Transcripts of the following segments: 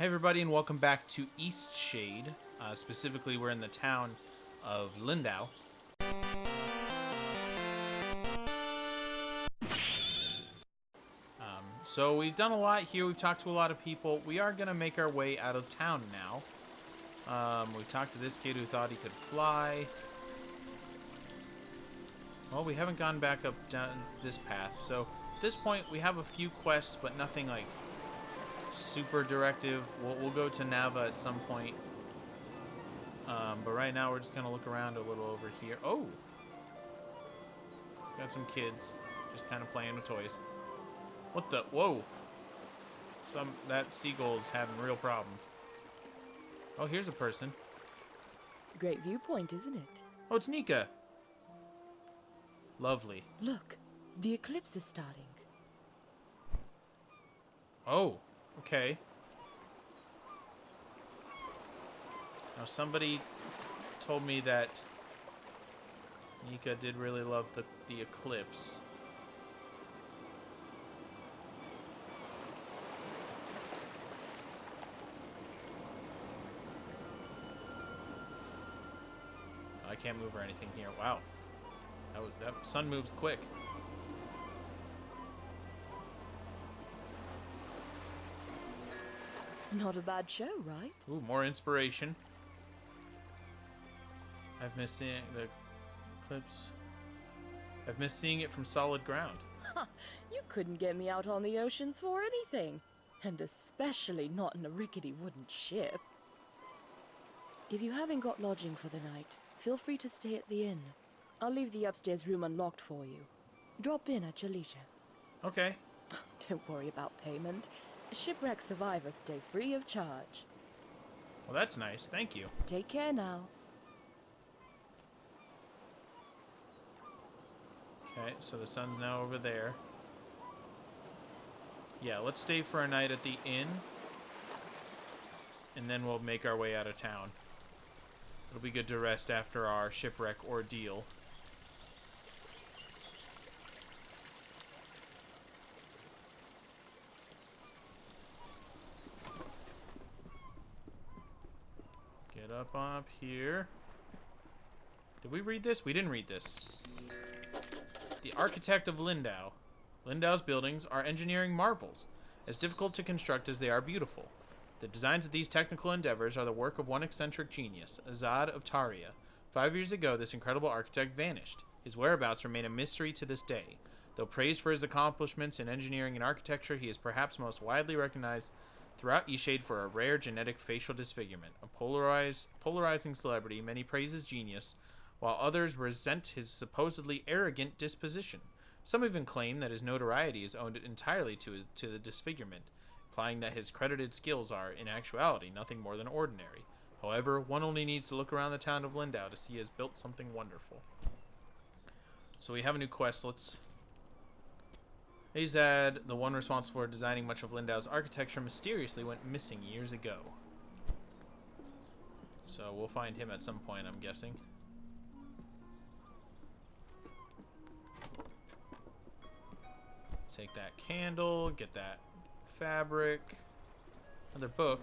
Hey everybody, and welcome back to Eastshade. Specifically, we're in the town of Lindau. So we've done a lot here. We've talked to a lot of people. We are going to make our way out of town now. We talked to this kid who thought he could fly. Well, we haven't gone back up down this path. So at this point, we have a few quests, but nothing like super directive. We'll go to Nava at some point. But right now, we're just going to look around a little over here. Oh! Got some kids just kind of playing with toys. What the? Whoa! That seagull's having real problems. Oh, here's a person. Great viewpoint, isn't it? Oh, it's Nika. Lovely. Look, the eclipse is starting. Oh, okay. Now, somebody told me that Nika did really love the eclipse. I can't move or anything here. Wow. That sun moves quick. Not a bad show, right? Ooh, more inspiration. I've missed seeing the eclipse. I've missed seeing it from solid ground. Ha! You couldn't get me out on the oceans for anything. And especially not in a rickety wooden ship. If you haven't got lodging for the night, feel free to stay at the inn. I'll leave the upstairs room unlocked for you. Drop in at your leisure. Okay. Don't worry about payment. Shipwreck survivors stay free of charge. Well, that's nice. Thank you. Take care now. Okay, so the sun's now over there. Yeah, let's stay for a night at the inn. And then we'll make our way out of town. It'll be good to rest after our shipwreck ordeal. Get up here. Did we read this? We didn't read this. The architect of Lindau. Lindau's buildings are engineering marvels, as difficult to construct as they are beautiful. The designs of these technical endeavors are the work of one eccentric genius, Azad of Taria. 5 years ago, this incredible architect vanished. His whereabouts remain a mystery to this day. Though praised for his accomplishments in engineering and architecture, he is perhaps most widely recognized throughout Eastshade for a rare genetic facial disfigurement. A polarizing celebrity, many praise his genius, while others resent his supposedly arrogant disposition. Some even claim that his notoriety is owed entirely to the disfigurement, implying that his credited skills are, in actuality, nothing more than ordinary. However, one only needs to look around the town of Lindau to see he has built something wonderful. So we have a new quest. Let's... Azad, the one responsible for designing much of Lindau's architecture, mysteriously went missing years ago. So we'll find him at some point, I'm guessing. Take that candle, get that fabric. Another book.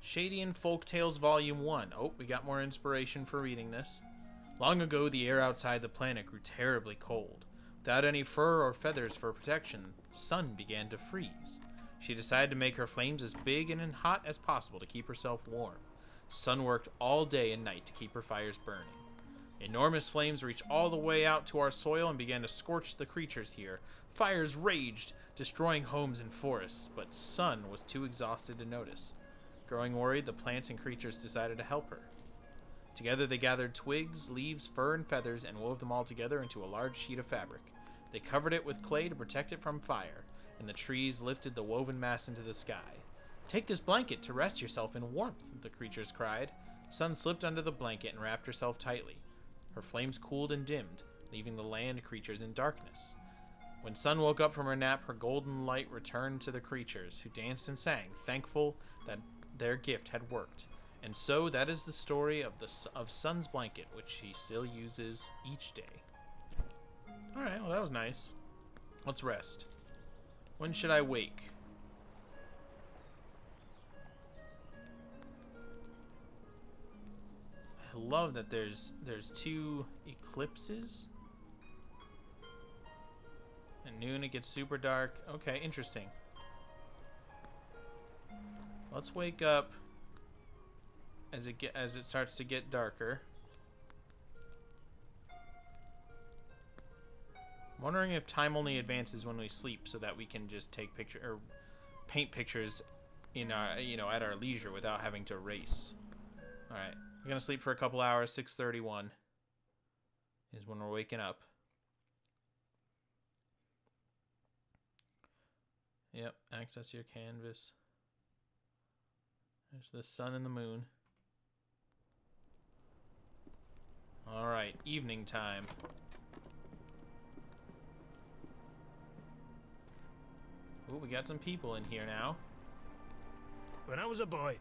Shadian Folktales Volume 1. Oh, we got more inspiration for reading this. Long ago, the air outside the planet grew terribly cold. Without any fur or feathers for protection, the sun began to freeze. She decided to make her flames as big and hot as possible to keep herself warm. Sun worked all day and night to keep her fires burning. Enormous flames reached all the way out to our soil and began to scorch the creatures here. Fires raged, destroying homes and forests, but Sun was too exhausted to notice. Growing worried, the plants and creatures decided to help her. Together they gathered twigs, leaves, fur, and feathers and wove them all together into a large sheet of fabric. They covered it with clay to protect it from fire, and the trees lifted the woven mass into the sky. "Take this blanket to rest yourself in warmth," the creatures cried. Sun slipped under the blanket and wrapped herself tightly. Her flames cooled and dimmed, leaving the land creatures in darkness. When Sun woke up from her nap, her golden light returned to the creatures, who danced and sang, thankful that their gift had worked. And so that is the story of Sun's blanket, which she still uses each day. Alright, well that was nice. Let's rest. When should I wake? love that there's 2 eclipses. At noon it gets super dark. Okay, interesting. Let's wake up as it starts to get darker. I'm wondering if time only advances when we sleep, so that we can just take or paint pictures in our, at our leisure without having to race. All right, we're gonna sleep for a couple hours. 6:31 is when we're waking up. Yep, access your canvas. There's the sun and the moon. All right, evening time. Ooh, we got some people in here now. When I was a boy,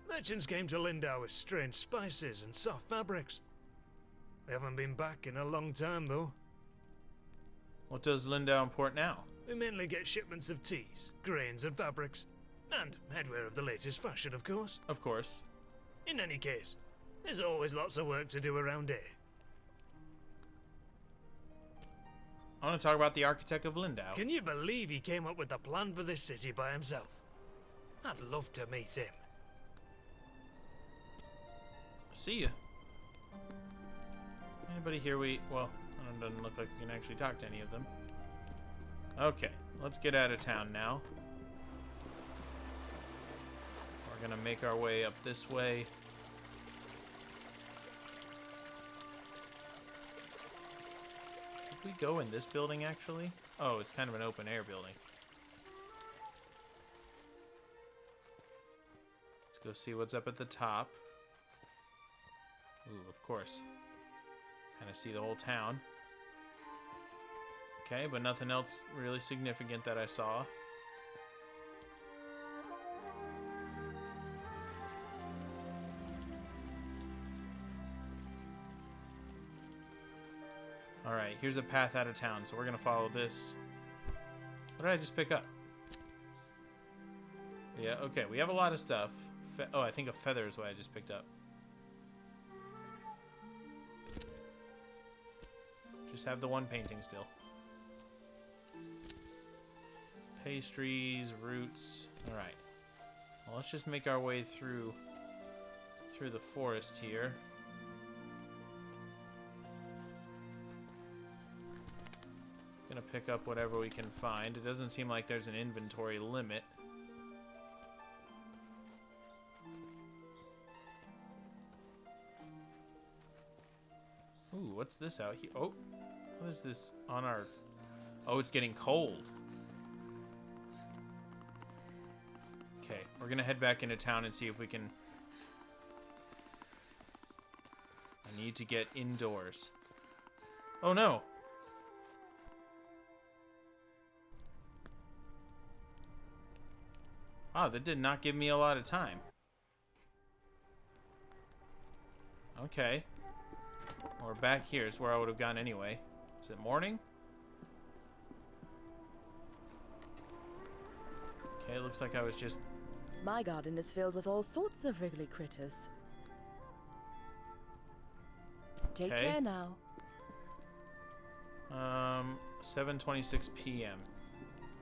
merchants came to Lindau with strange spices and soft fabrics. They haven't been back in a long time, though. What does Lindau import now? We mainly get shipments of teas, grains, and fabrics. And headwear of the latest fashion, of course. Of course. In any case, there's always lots of work to do around here. I want to talk about the architect of Lindau. Can you believe he came up with the plan for this city by himself? I'd love to meet him. See ya. Anybody here well, it doesn't look like we can actually talk to any of them. Okay, let's get out of town now. We're gonna make our way up this way. Did we go in this building, actually? Oh, it's kind of an open air building. Let's go see what's up at the top. Ooh, of course. Kind of see the whole town. Okay, but nothing else really significant that I saw. Alright, here's a path out of town, so we're gonna follow this. What did I just pick up? Yeah, okay, we have a lot of stuff. Oh, I think a feather is what I just picked up. Just have the one painting still. Pastries, roots. Alright. Well, let's just make our way through the forest here. Gonna pick up whatever we can find. It doesn't seem like there's an inventory limit. Ooh, what's this out here? Oh, what is this on our... Oh, it's getting cold. Okay, we're gonna head back into town and see if we can... I need to get indoors. Oh no! Wow, that did not give me a lot of time. Okay. We're back here is where I would have gone anyway. Is it morning? Okay, looks like I was just... My garden is filled with all sorts of wriggly critters. Take Okay. care now. 7:26 p.m.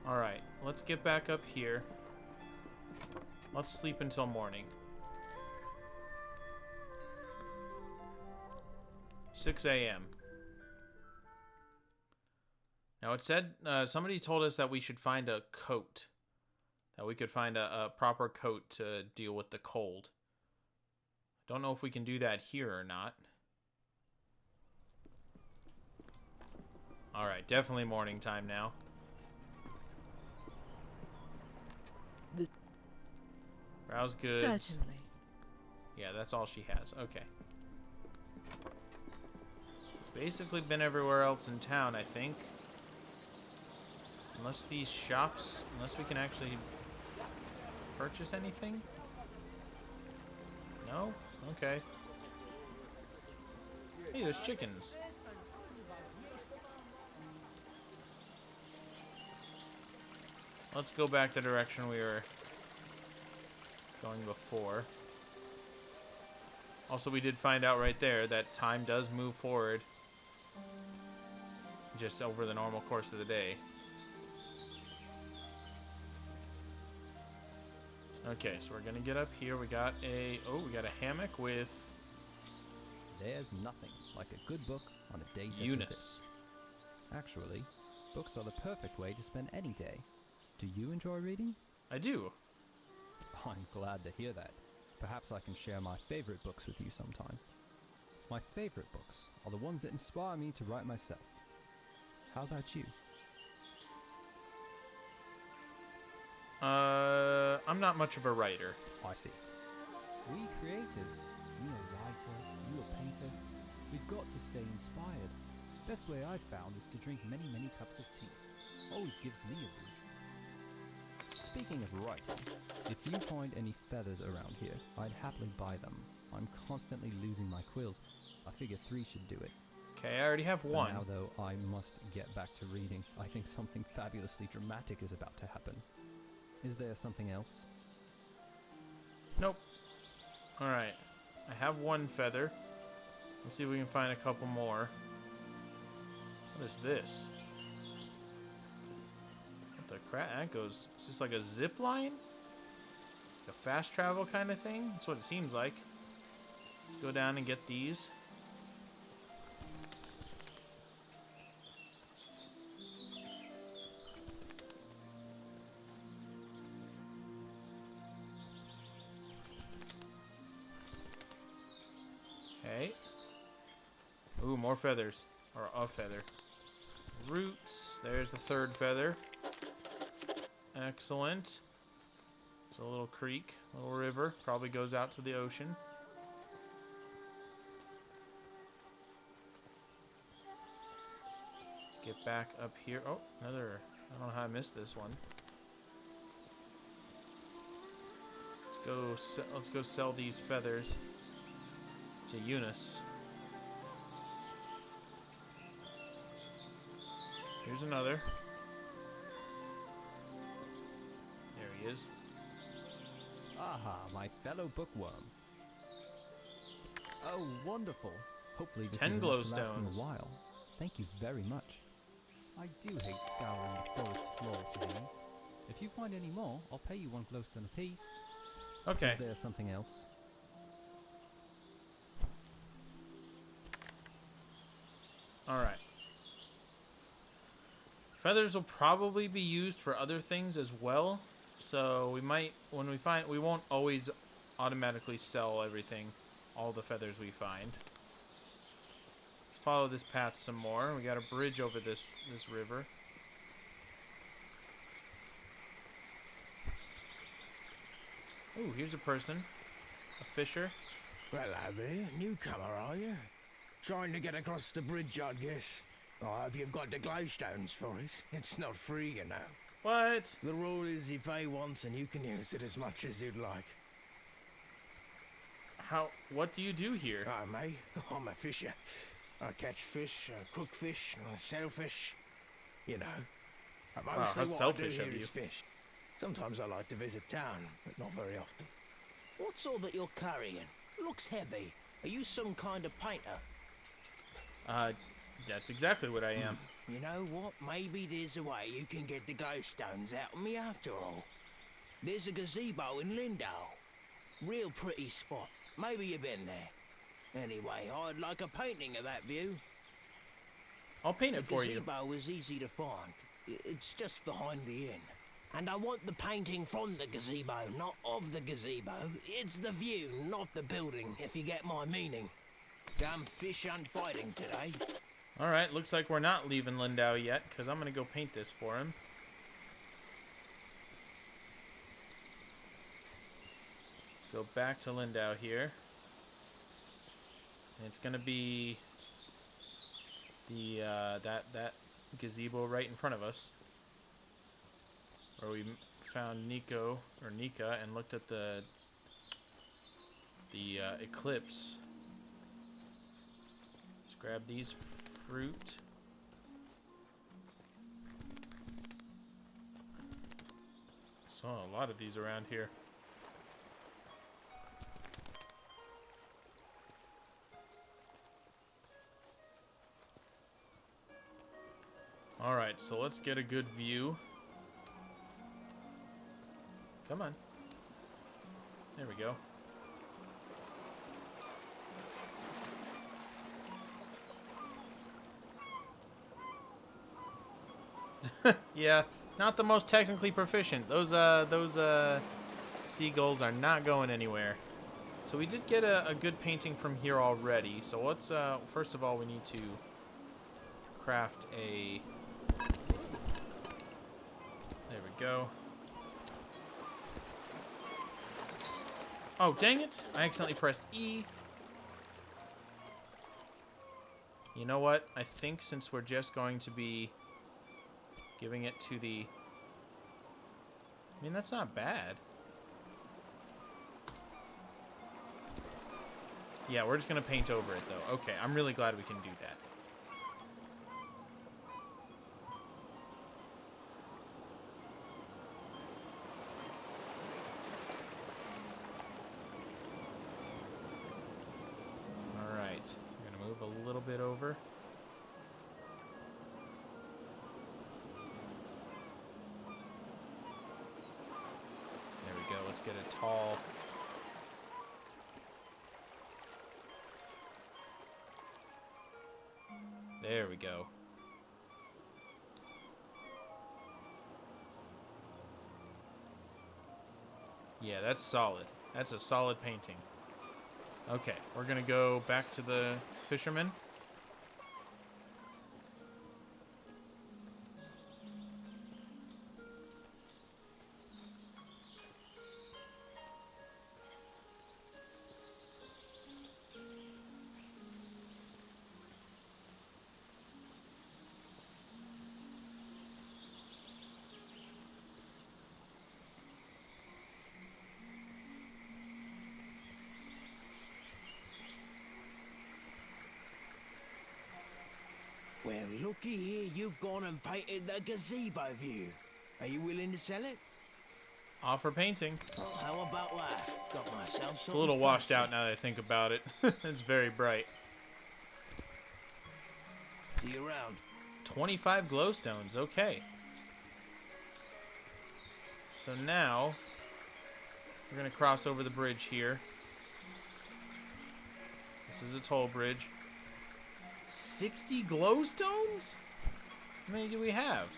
Alright, let's get back up here. Let's sleep until morning. 6 a.m. Now it said, somebody told us that we should find a coat. That we could find a proper coat to deal with the cold. Don't know if we can do that here or not. Alright, definitely morning time now. Browse goods. Certainly. Yeah, that's all she has. Okay. Basically been everywhere else in town, I think. Unless these shops... Unless we can actually purchase anything? No? Okay. Hey, there's chickens. Let's go back the direction we were going before. Also, we did find out right there that time does move forward just over the normal course of the day. Okay, so we're gonna get up here. We got a hammock with There's nothing like a good book on a day such as Eunice. this. Actually, books are the perfect way to spend any day. Do you enjoy reading? I do. I'm glad to hear that. Perhaps I can share my favorite books with you sometime. My favorite books are the ones that inspire me to write myself. How about you? I'm not much of a writer. I see. We creatives, you a writer, you a painter, we've got to stay inspired. Best way I've found is to drink many, many cups of tea. Always gives me a boost. Speaking of writing, if you find any feathers around here, I'd happily buy them. I'm constantly losing my quills. I figure 3 should do it. Okay, I already have For one. now, though, I must get back to reading. I think something fabulously dramatic is about to happen. Is there something else? Nope. Alright. I have one feather. Let's see if we can find a couple more. What is this? What the crap? That goes... Is this like a zip line? Like a fast travel kind of thing? That's what it seems like. Let's go down and get these. Okay. Ooh, more feathers. Or a feather. Roots. There's the 3rd feather. Excellent. There's a little creek, a little river. Probably goes out to the ocean. Let's get back up here. Oh, another. I don't know how I missed this one. Let's go sell these feathers to Eunice. Here's another. There he is. Aha, my fellow bookworm. Oh, wonderful. Hopefully this 10 is glow enough to last me stones. a while. Thank you very much. I do hate scouring the forest floor for these. If you find any more, I'll pay you 1 glowstone apiece. Okay. Is there something else? Alright. Feathers will probably be used for other things as well. So we might, when we find, we won't always automatically sell everything, all the feathers we find. Let's follow this path some more. We got a bridge over this river. Ooh, here's a person. A fisher. Well, hello there. Newcomer, are you? Trying to get across the bridge, I guess. I hope you've got the glowstones for it. It's not free, you know. What? The rule is you pay once and you can use it as much as you'd like. What do you do here? Oh, mate, I'm a fisher. I catch fish, cook fish, sell fish. You know. Mostly how what I do selfish here of you. is fish. Sometimes I like to visit town, but not very often. What's all that you're carrying? Looks heavy. Are you some kind of painter? That's exactly what I am. You know what? Maybe there's a way you can get the glowstones out of me after all. There's a gazebo in Lindau. Real pretty spot. Maybe you've been there. Anyway, I'd like a painting of that view. I'll paint it for The you. gazebo is easy to find. It's just behind the inn. And I want the painting from the gazebo, not of the gazebo. It's the view, not the building, if you get my meaning. Damn fish aren't biting today. Alright, looks like we're not leaving Lindau yet, because I'm going to go paint this for him. Let's go back to Lindau here. And it's going to be the that gazebo right in front of us. Where we found Nika and looked at the eclipse. Let's grab these fruit. Saw a lot of these around here. Alright, so let's get a good view. Come on. There we go. Yeah, not the most technically proficient. Those seagulls are not going anywhere. So we did get a good painting from here already. So let's, first of all, we need to craft a... There we go. Oh, dang it! I accidentally pressed E. You know what? I think since we're just going to be giving it to the... I mean, that's not bad. Yeah, we're just going to paint over it, though. Okay, I'm really glad we can do that. Alright, we're going to move a little bit over. There we go, let's get a tall... There we go. Yeah, that's solid. That's a solid painting. Okay, we're gonna go back to the fisherman. Well, looky here, you've gone and painted the gazebo view. Are you willing to sell it? Offer painting. How about that? Got myself It's a little washed out now that I think about it. It's very bright. See you around. 25 glowstones, okay. So now, we're gonna cross over the bridge here. This is a toll bridge. 60 glowstones? How many do we have?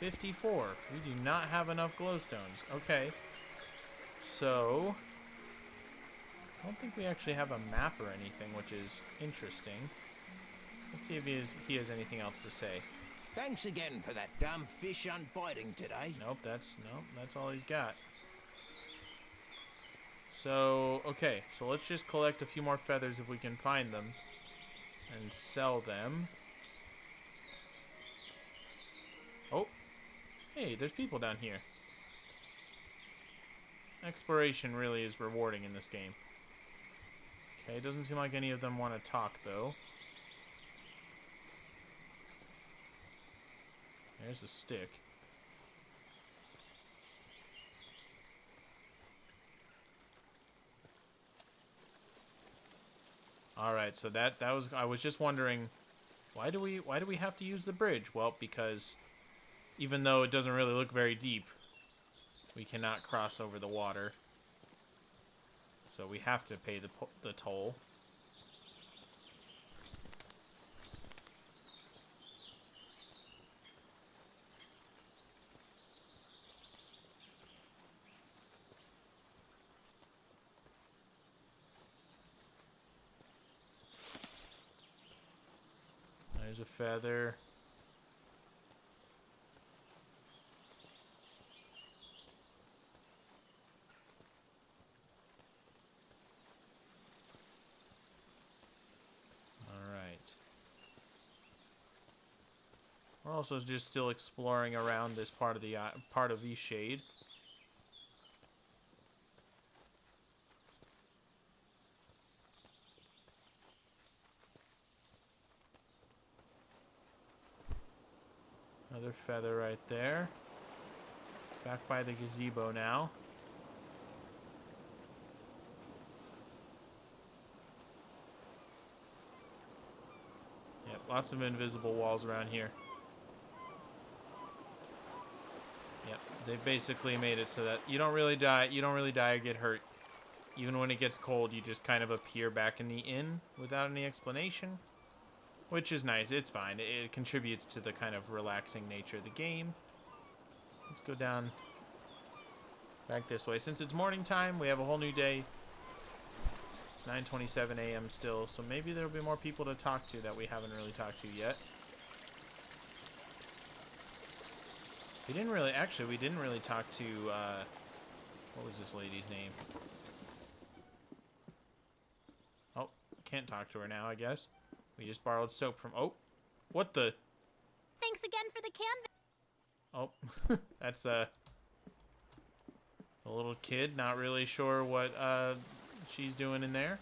54. We do not have enough glowstones. Okay. So, I don't think we actually have a map or anything, which is interesting. Let's see if he has anything else to say. Thanks again for that damn fish unbiting today. Nope, that's all he's got. So, okay, so let's just collect a few more feathers if we can find them and sell them. Oh, hey, there's people down here. Exploration really is rewarding in this game. Okay, doesn't seem like any of them want to talk, though. There's a stick. All right, so that was, I was just wondering, why do we have to use the bridge? Well, because even though it doesn't really look very deep, we cannot cross over the water. So we have to pay the toll. There's a feather. Alright. We're also just still exploring around this part of the part of Eastshade. Another feather right there. Back by the gazebo now. lots of invisible walls around here. Yep, they basically made it so that you don't really die. You don't really die or get hurt. Even when it gets cold, you just kind of appear back in the inn without any explanation, which is nice. It's fine. It contributes to the kind of relaxing nature of the game. Let's go down back this way. Since it's morning time, we have a whole new day. It's 9:27 a.m. still, so maybe there'll be more people to talk to that we haven't really talked to yet. We didn't really talk to, what was this lady's name? Oh, can't talk to her now, I guess. We just borrowed soap from, oh, what the? Thanks again for the canvas. Oh, that's, a little kid, not really sure what, she's doing in there.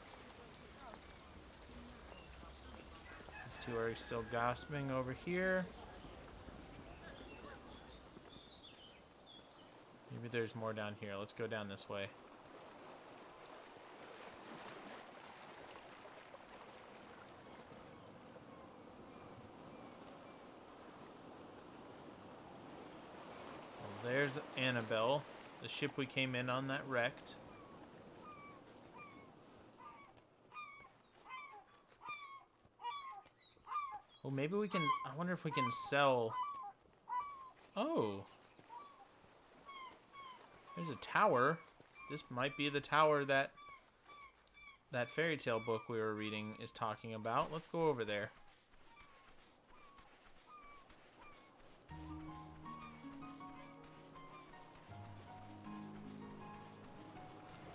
These two are still gossiping over here. Maybe there's more down here. Let's go down this way. Well, there's Annabelle, the ship we came in on that wrecked. Well, maybe we can... I wonder if we can sell... Oh. There's a tower. This might be the tower that fairy tale book we were reading is talking about. Let's go over there.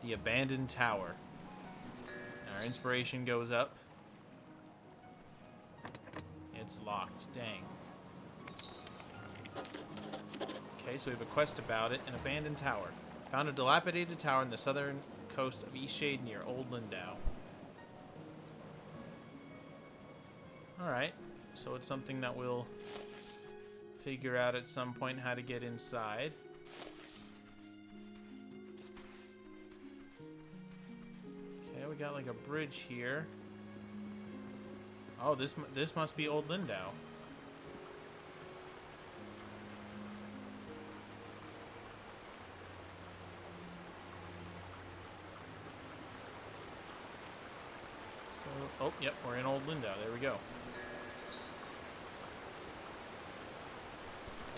The abandoned tower. Our inspiration goes up. It's locked. Dang. Okay, so we have a quest about it. An abandoned tower. Found a dilapidated tower on the southern coast of Eastshade near Old Lindau. Alright, so it's something that we'll figure out at some point how to get inside. Okay, we got like a bridge here. Oh, this must be Old Lindau. Oh, yep, we're in Old Lindau. There we go.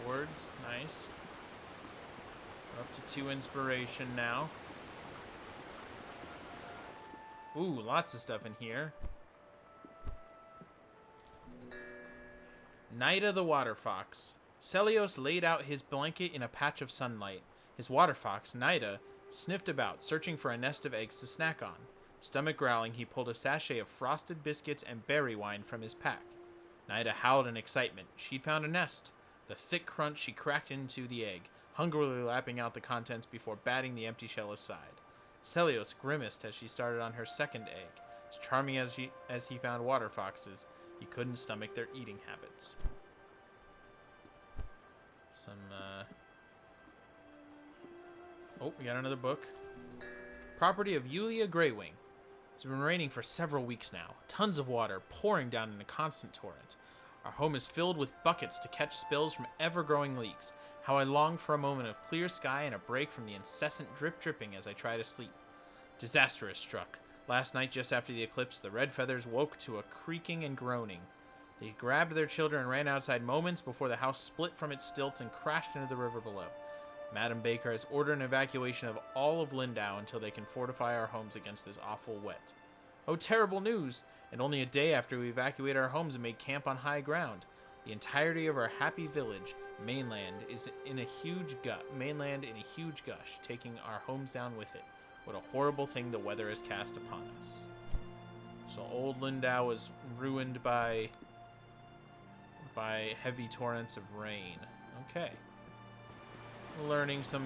Boards, nice. We're up to 2 inspiration now. Ooh, lots of stuff in here. Nida the water fox. Celios laid out his blanket in a patch of sunlight. His water fox, Nida, sniffed about, searching for a nest of eggs to snack on. Stomach growling, he pulled a sachet of frosted biscuits and berry wine from his pack. Nida howled in excitement. She'd found a nest. The thick crunch, she cracked into the egg, hungrily lapping out the contents before batting the empty shell aside. Celios grimaced as she started on her second egg. As charming as he found water foxes, he couldn't stomach their eating habits. Oh, we got another book. Property of Yulia Greywing. It's been raining for several weeks now. Tons of water pouring down in a constant torrent. Our home is filled with buckets to catch spills from ever-growing leaks. How I long for a moment of clear sky and a break from the incessant dripping as I try to sleep. Disaster has struck. Last night, just after the eclipse, the red feathers woke to a creaking and groaning. They grabbed their children and ran outside moments before the house split from its stilts and crashed into the river below. Madam Baker has ordered an evacuation of all of Lindau until they can fortify our homes against this awful wet. Oh, terrible news! And only a day after we evacuate our homes and made camp on high ground. The entirety of our happy village, mainland, is in a huge gush, taking our homes down with it. What a horrible thing the weather has cast upon us. So Old Lindau was ruined by heavy torrents of rain. Okay. Learning some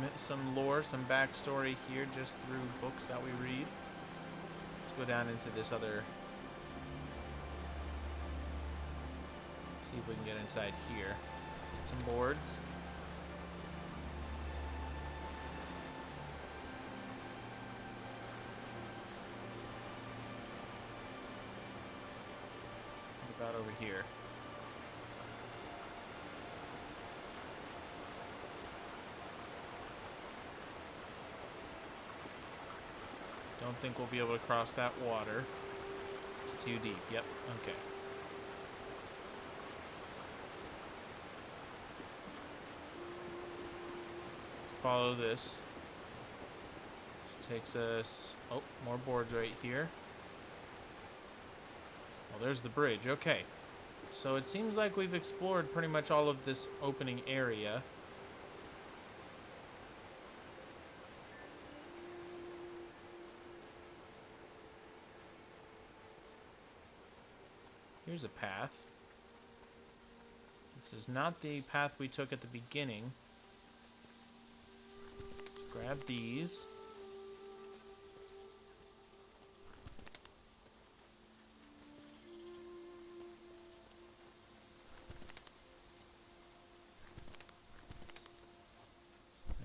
lore, some backstory here just through books that we read. Let's go down into this other... See if we can get inside here. Some boards. What about over here. Don't think we'll be able to cross that water. It's too deep. Yep, okay. Let's follow this. This takes us... Oh, more boards right here. Well, there's the bridge. Okay. So it seems like we've explored pretty much all of this opening area. Here's a path. This is not the path we took at the beginning. Grab these.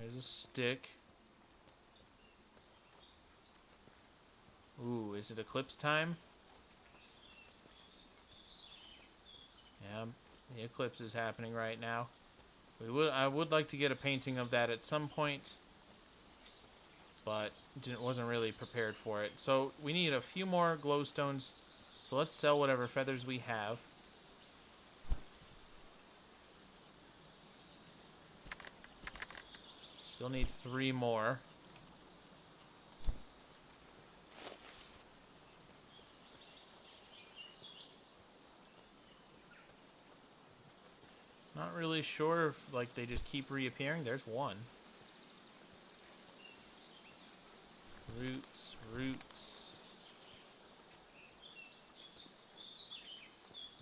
There's a stick. Ooh, is it eclipse time? Yeah, the eclipse is happening right now. I would like to get a painting of that at some point, but wasn't really prepared for it. So we need a few more glowstones. So let's sell whatever feathers we have. Still need 3 more. Not really sure if, like, they just keep reappearing. There's one. Roots, roots.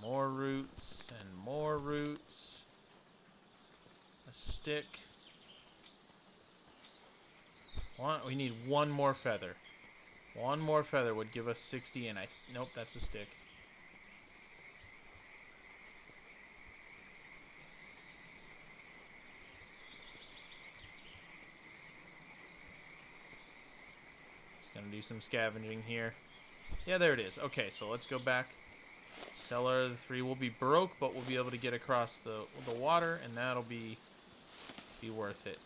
More roots and more roots. A stick. We need 1 more feather. 1 more feather would give us 60, and nope, that's a stick. Gonna do some scavenging here. Yeah, there it is. Okay, so let's go back. Sell our other 3. We'll be broke, but we'll be able to get across the water, and that'll be worth it.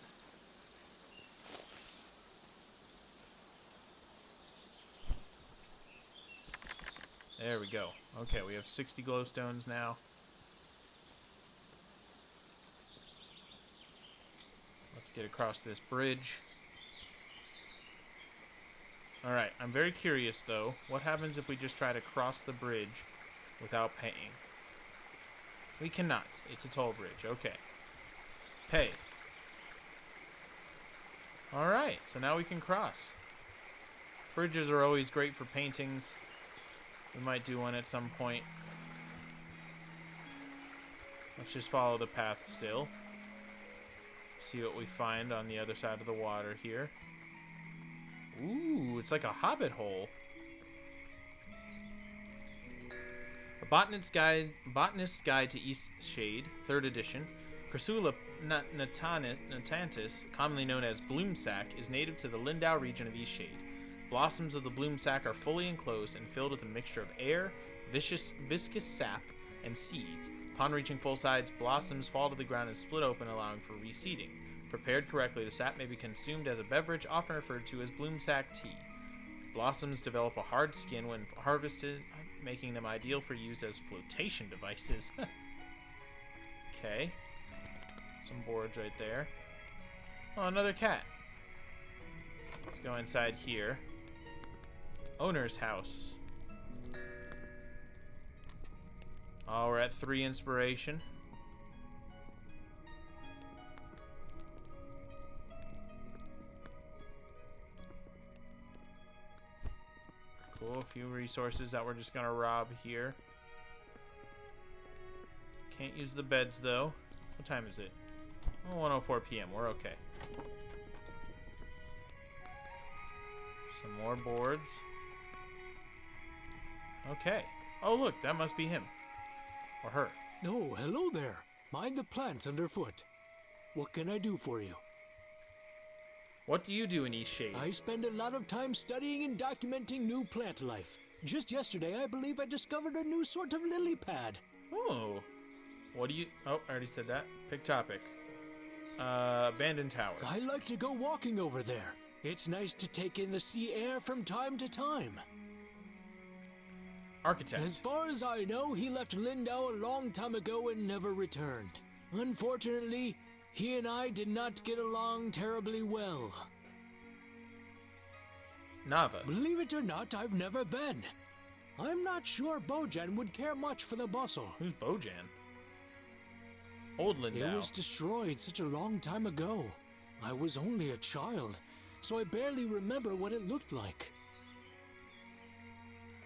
There we go. Okay, we have 60 glowstones now. Let's get across this bridge. Alright, I'm very curious though. What happens if we just try to cross the bridge without paying? We cannot. It's a toll bridge. Okay. Pay. Alright, so now we can cross. Bridges are always great for paintings. We might do one at some point. Let's just follow the path still. See what we find on the other side of the water here. Ooh, it's like a hobbit hole. A Botanist's Guide to Eastshade, 3rd edition. Crassula natantis, commonly known as bloomsack, is native to the Lindau region of Eastshade. Blossoms of the bloomsack are fully enclosed and filled with a mixture of air, viscous sap, and seeds. Upon reaching full size, blossoms fall to the ground and split open, allowing for reseeding. Prepared correctly, the sap may be consumed as a beverage, often referred to as bloomsack tea. Blossoms develop a hard skin when harvested, making them ideal for use as flotation devices. Okay. Some boards right there. Oh, another cat. Let's go inside here. Owner's house. Oh, we're at 3 inspiration. Cool, a few resources that we're just gonna rob here. Can't use the beds though. What time is it? Oh, 1:04 p.m. We're okay. Some more boards. Okay. Oh, look, that must be him. Or her. Oh, hello there. Mind the plants underfoot. What can I do for you? What do you do in Eastshade? I spend a lot of time studying and documenting new plant life. Just yesterday, I believe I discovered a new sort of lily pad. Oh. What do you... Oh, I already said that. Pick topic. Abandoned tower. I like to go walking over there. It's nice to take in the sea air from time to time. Architect. As far as I know, he left Lindau a long time ago and never returned. Unfortunately, he and I did not get along terribly well. Nava. Believe it or not, I've never been. I'm not sure Bojan would care much for the bustle. Who's Bojan? Old Lindau. It was destroyed such a long time ago. I was only a child, so I barely remember what it looked like.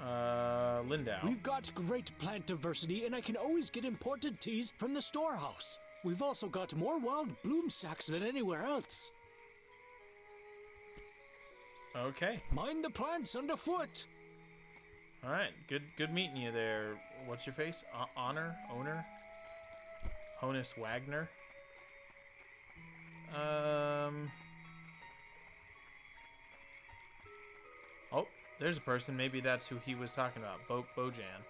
Lindau. We've got great plant diversity, and I can always get imported teas from the storehouse. We've also got more wild bloom sacks than anywhere else. Okay. Mind the plants underfoot. All right. Good meeting you there. What's your face? Owner? Honus Wagner. Oh, there's a person. Maybe that's who he was talking about. Bojan.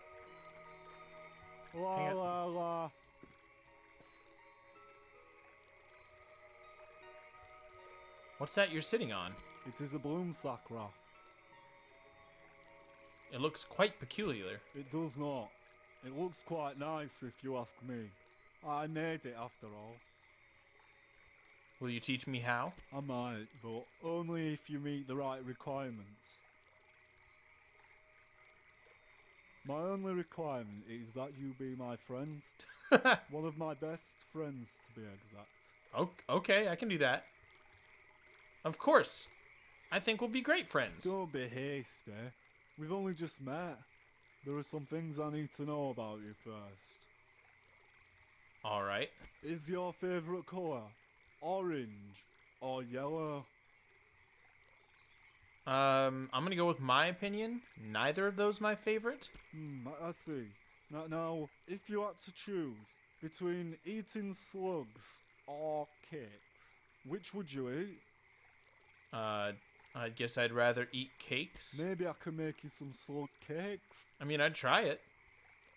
La la la. What's that you're sitting on? It is a bloom sack, Raft. It looks quite peculiar. It does not. It looks quite nice if you ask me. I made it after all. Will you teach me how? I might, but only if you meet the right requirements. My only requirement is that you be my friend. One of my best friends, to be exact. Okay, I can do that. Of course. I think we'll be great friends. Don't be hasty. We've only just met. There are some things I need to know about you first. All right. Is your favourite colour orange or yellow? I'm gonna go with my opinion. Neither of those my favorite. I see. Now, if you had to choose between eating slugs or cakes, which would you eat? I guess I'd rather eat cakes. Maybe I can make you some slug cakes. I mean, I'd try it.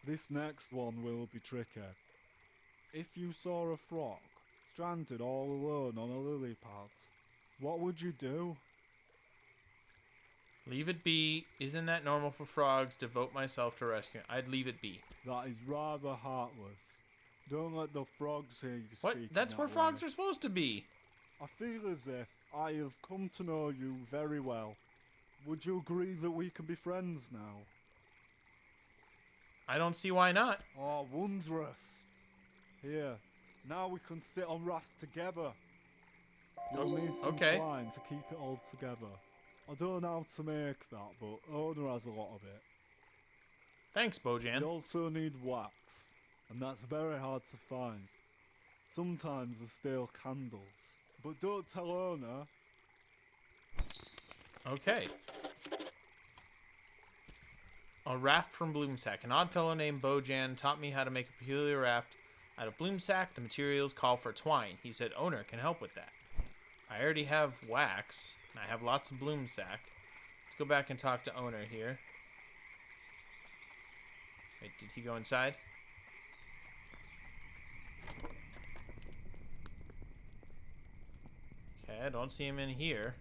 This next one will be tricky. If you saw a frog stranded all alone on a lily pad, what would you do? Leave it be. Isn't that normal for frogs? Devote myself to rescuing. I'd leave it be. That is rather heartless. Don't let the frogs hear you What? speaking That's that where way. frogs are supposed to be. I feel as if I have come to know you very well. Would you agree that we can be friends now? I don't see why not. Oh, wondrous. Here, now we can sit on rafts together. You'll need some okay. twine to keep it all together. I don't know how to make that, but Owner has a lot of it. Thanks, Bojan. You also need wax, and that's very hard to find. Sometimes there's stale candles, but don't tell Owner. Okay. A raft from Bloomsack. An odd fellow named Bojan taught me how to make a peculiar raft out of Bloomsack. The materials call for twine. He said Owner can help with that. I already have wax, and I have lots of Bloomsack. Let's go back and talk to Owner here. Wait, did he go inside? Okay, I don't see him in here.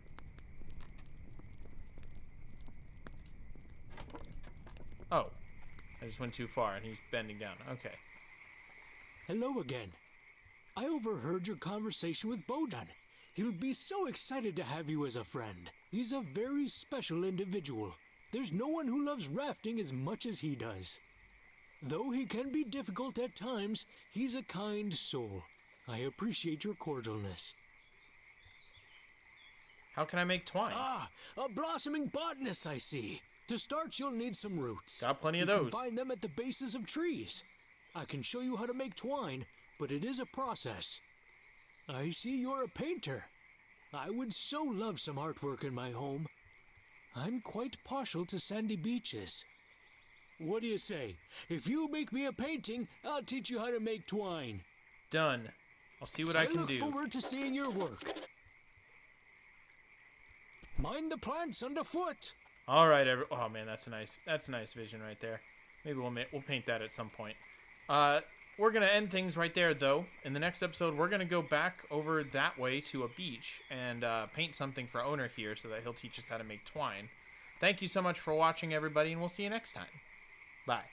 Oh, I just went too far and he's bending down. Okay. Hello again. I overheard your conversation with Bojan. He'll be so excited to have you as a friend. He's a very special individual. There's no one who loves rafting as much as he does. Though he can be difficult at times, he's a kind soul. I appreciate your cordialness. How can I make twine? Ah, a blossoming botanist, I see. To start, you'll need some roots. Got plenty of You those. can find them at the bases of trees. I can show you how to make twine, but it is a process. I see you're a painter. I would so love some artwork in my home. I'm quite partial to sandy beaches. What do you say? If you make me a painting, I'll teach you how to make twine. Done. I'll see what I can look do. forward to seeing your work. Mind the plants underfoot. All right, oh man, that's a nice vision right there. Maybe we'll paint that at some point. We're going to end things right there, though. In the next episode, we're going to go back over that way to a beach and paint something for Owner here so that he'll teach us how to make twine. Thank you so much for watching, everybody, and we'll see you next time. Bye.